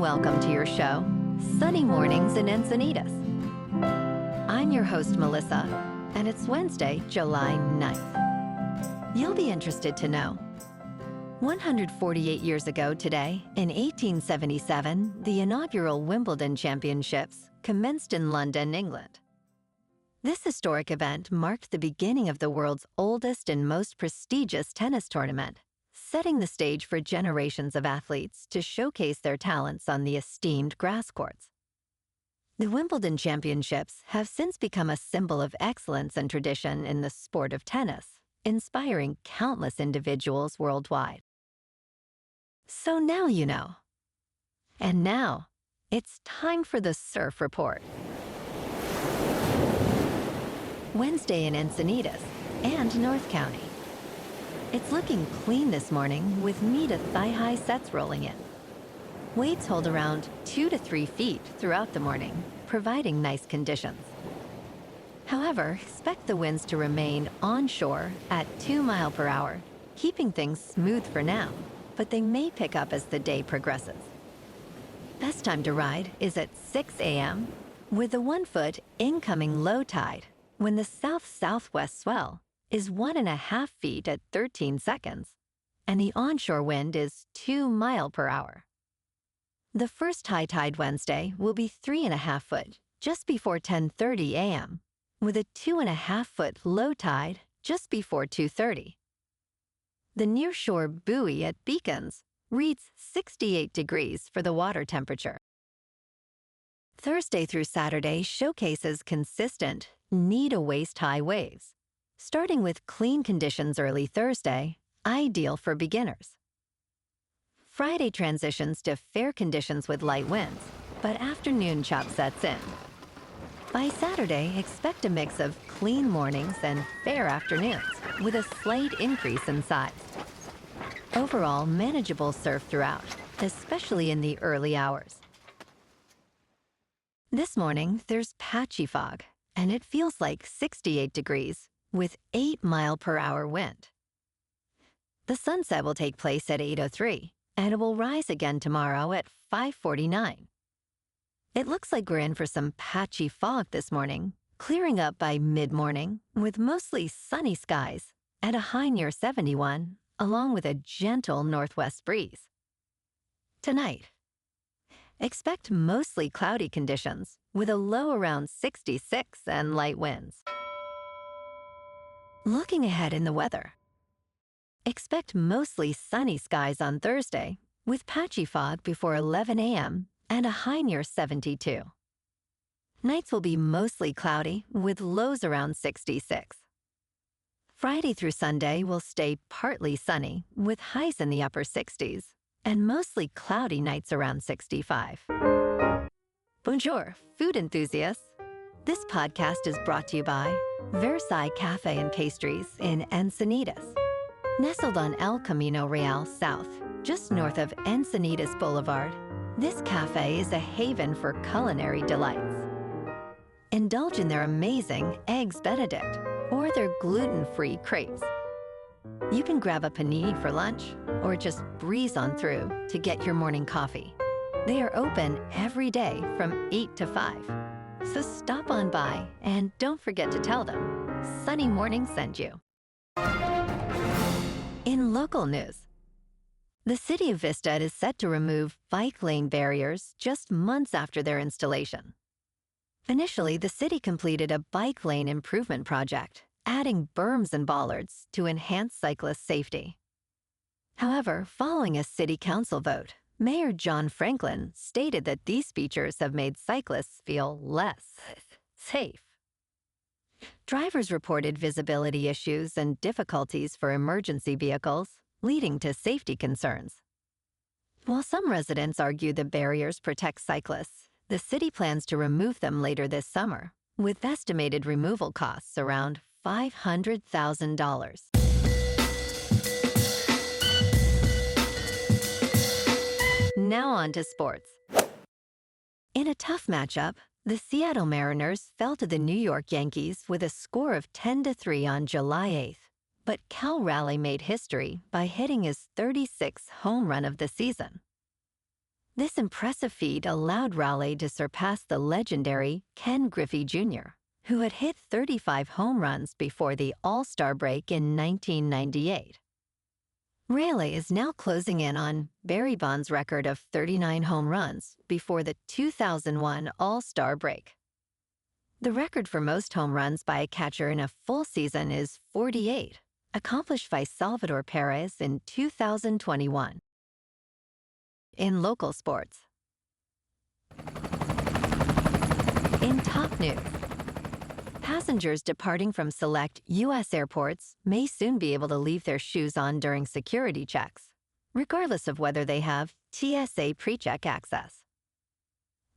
welcome to your show, Sunny Mornings in Encinitas. I'm your host, Melissa, and it's Wednesday, July 9th. You'll be interested to know 148 years ago today, in 1877, the inaugural Wimbledon Championships commenced in London, England. This historic event marked the beginning of the world's oldest and most prestigious tennis tournament, setting the stage for generations of athletes to showcase their talents on the esteemed grass courts. The Wimbledon Championships have since become a symbol of excellence and tradition in the sport of tennis, inspiring countless individuals worldwide. So now you know. And now, it's time for the Surf Report. Wednesday in Encinitas and North County. It's looking clean this morning with knee to thigh-high sets rolling in. Waves hold around 2 to 3 feet throughout the morning, providing nice conditions. However, expect the winds to remain onshore at 2 miles per hour, keeping things smooth for now, but they may pick up as the day progresses. Best time to ride is at 6 a.m. with a 1-foot incoming low tide when the south-southwest swell is 1.5 feet at 13 seconds, and the onshore wind is 2 miles per hour. The first high tide Wednesday will be 3.5 foot just before 10:30 a.m., with a 2.5 foot low tide just before 2:30. The nearshore buoy at Beacons reads 68 degrees for the water temperature. Thursday through Saturday showcases consistent knee-to-waist high waves, starting with clean conditions early Thursday, ideal for beginners. Friday transitions to fair conditions with light winds, but afternoon chop sets in. By Saturday, expect a mix of clean mornings and fair afternoons, with a slight increase in size. Overall, manageable surf throughout, especially in the early hours. This morning, there's patchy fog, and it feels like 68 degrees with 8 miles per hour wind. The sunset will take place at 8:03, and it will rise again tomorrow at 5:49. It looks like we're in for some patchy fog this morning, clearing up by mid-morning with mostly sunny skies and a high near 71, along with a gentle northwest breeze. Tonight, expect mostly cloudy conditions with a low around 66 and light winds. Looking ahead in the weather, expect mostly sunny skies on Thursday with patchy fog before 11 a.m. and a high near 72. Nights will be mostly cloudy with lows around 66. Friday through Sunday will stay partly sunny with highs in the upper 60s and mostly cloudy nights around 65. Bonjour, food enthusiasts. This podcast is brought to you by Versailles Cafe and Pastries in Encinitas. Nestled on El Camino Real South, just north of Encinitas Boulevard, this cafe is a haven for culinary delights. Indulge in their amazing Eggs Benedict or their gluten-free crepes. You can grab a panini for lunch or just breeze on through to get your morning coffee. They are open every day from 8 to 5. So stop on by and don't forget to tell them Sunny Morning sent you. In local news, the city of Vista is set to remove bike lane barriers just months after their installation. Initially, the city completed a bike lane improvement project, adding berms and bollards to enhance cyclist safety. However, following a city council vote, Mayor John Franklin stated that these features have made cyclists feel less safe. Drivers reported visibility issues and difficulties for emergency vehicles, leading to safety concerns. While some residents argue the barriers protect cyclists, the city plans to remove them later this summer, with estimated removal costs around $500,000. Now on to sports. In a tough matchup, the Seattle Mariners fell to the New York Yankees with a score of 10-3 on July 8th, but Cal Raleigh made history by hitting his 36th home run of the season. This impressive feat allowed Raleigh to surpass the legendary Ken Griffey Jr., who had hit 35 home runs before the All-Star break in 1998. Raleigh is now closing in on Barry Bonds' record of 39 home runs before the 2001 All-Star break. The record for most home runs by a catcher in a full season is 48, accomplished by Salvador Perez in 2021. In local sports. In top news, passengers departing from select U.S. airports may soon be able to leave their shoes on during security checks, regardless of whether they have TSA PreCheck access.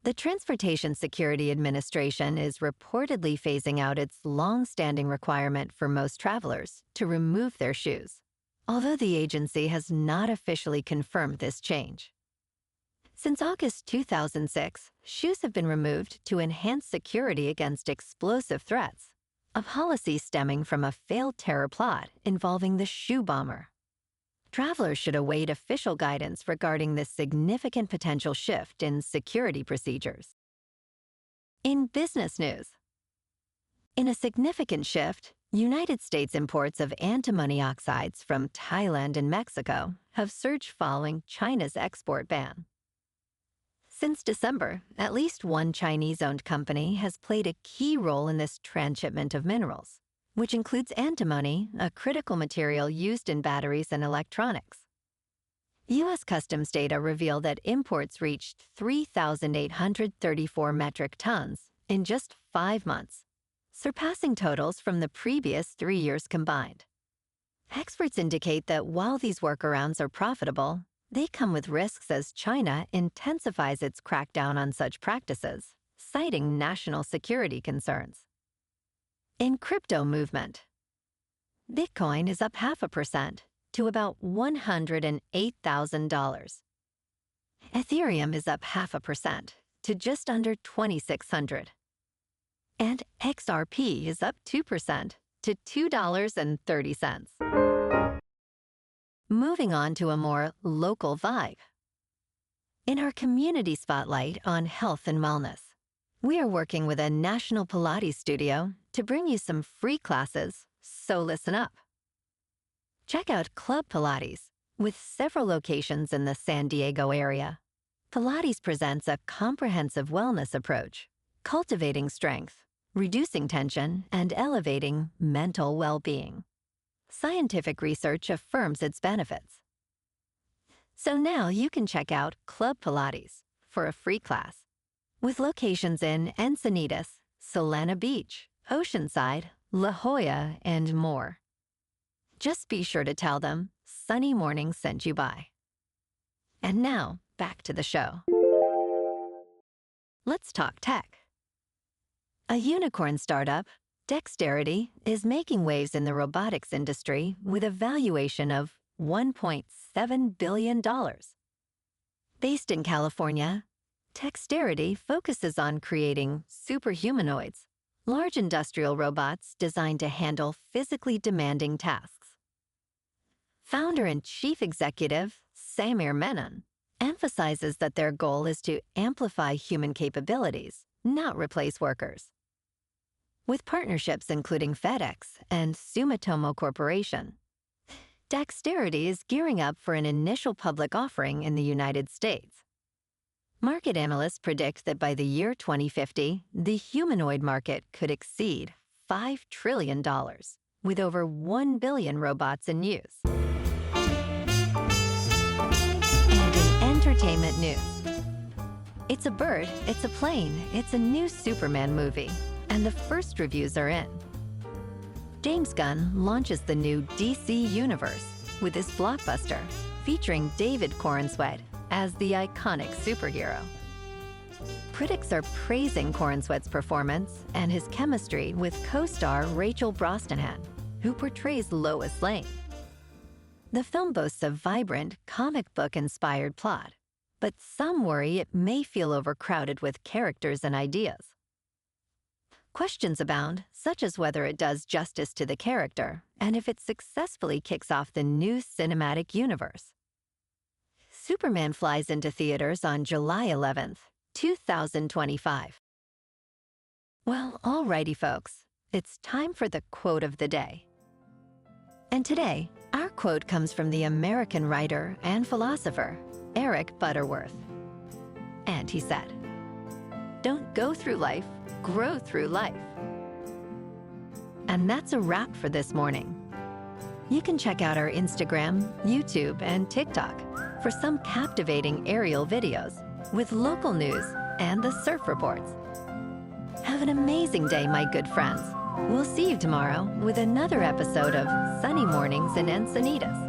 The Transportation Security Administration is reportedly phasing out its long-standing requirement for most travelers to remove their shoes, although the agency has not officially confirmed this change. Since August 2006, shoes have been removed to enhance security against explosive threats, a policy stemming from a failed terror plot involving the shoe bomber. Travelers should await official guidance regarding this significant potential shift in security procedures. In business news, in a significant shift, United States imports of antimony oxides from Thailand and Mexico have surged following China's export ban. Since December, at least one Chinese-owned company has played a key role in this transshipment of minerals, which includes antimony, a critical material used in batteries and electronics. U.S. Customs data reveal that imports reached 3,834 metric tons in just 5 months, surpassing totals from the previous 3 years combined. Experts indicate that while these workarounds are profitable, they come with risks as China intensifies its crackdown on such practices, citing national security concerns. In crypto movement, Bitcoin is up 0.5% to about $108,000. Ethereum is up 0.5% to just under 2,600. And XRP is up 2% to $2.30. Moving on to a more local vibe. In our community spotlight on health and wellness, we are working with a national Pilates studio to bring you some free classes, so listen up. Check out Club Pilates, with several locations in the San Diego area. Pilates presents a comprehensive wellness approach, cultivating strength, reducing tension, and elevating mental well-being. Scientific research affirms its benefits. So now you can check out Club Pilates for a free class, with locations in Encinitas, Solana Beach, Oceanside, La Jolla, and more. Just be sure to tell them Sunny Morning sent you by. And now, back to the show. Let's talk tech. A unicorn startup, Dexterity, is making waves in the robotics industry with a valuation of $1.7 billion. Based in California, Dexterity focuses on creating superhumanoids, large industrial robots designed to handle physically demanding tasks. Founder and chief executive Samir Menon emphasizes that their goal is to amplify human capabilities, not replace workers. With partnerships including FedEx and Sumitomo Corporation, Dexterity is gearing up for an initial public offering in the United States. Market analysts predict that by the year 2050, the humanoid market could exceed $5 trillion, with over 1 billion robots in use. And in entertainment news, it's a bird, it's a plane, it's a new Superman movie, and the first reviews are in. James Gunn launches the new DC Universe with his blockbuster, featuring David Corenswet as the iconic superhero. Critics are praising Corenswet's performance and his chemistry with co-star Rachel Brosnahan, who portrays Lois Lane. The film boasts a vibrant, comic book-inspired plot, but some worry it may feel overcrowded with characters and ideas. Questions abound, such as whether it does justice to the character and if it successfully kicks off the new cinematic universe. Superman flies into theaters on July 11th, 2025. Well, alrighty, folks. It's time for the quote of the day. And today, our quote comes from the American writer and philosopher, Eric Butterworth. And he said, "Don't go through life, grow through life." And that's a wrap for this morning. You can check out our Instagram, YouTube, and TikTok for some captivating aerial videos with local news and the surf reports. Have an amazing day, my good friends. We'll see you tomorrow with another episode of Sunny Mornings in Encinitas.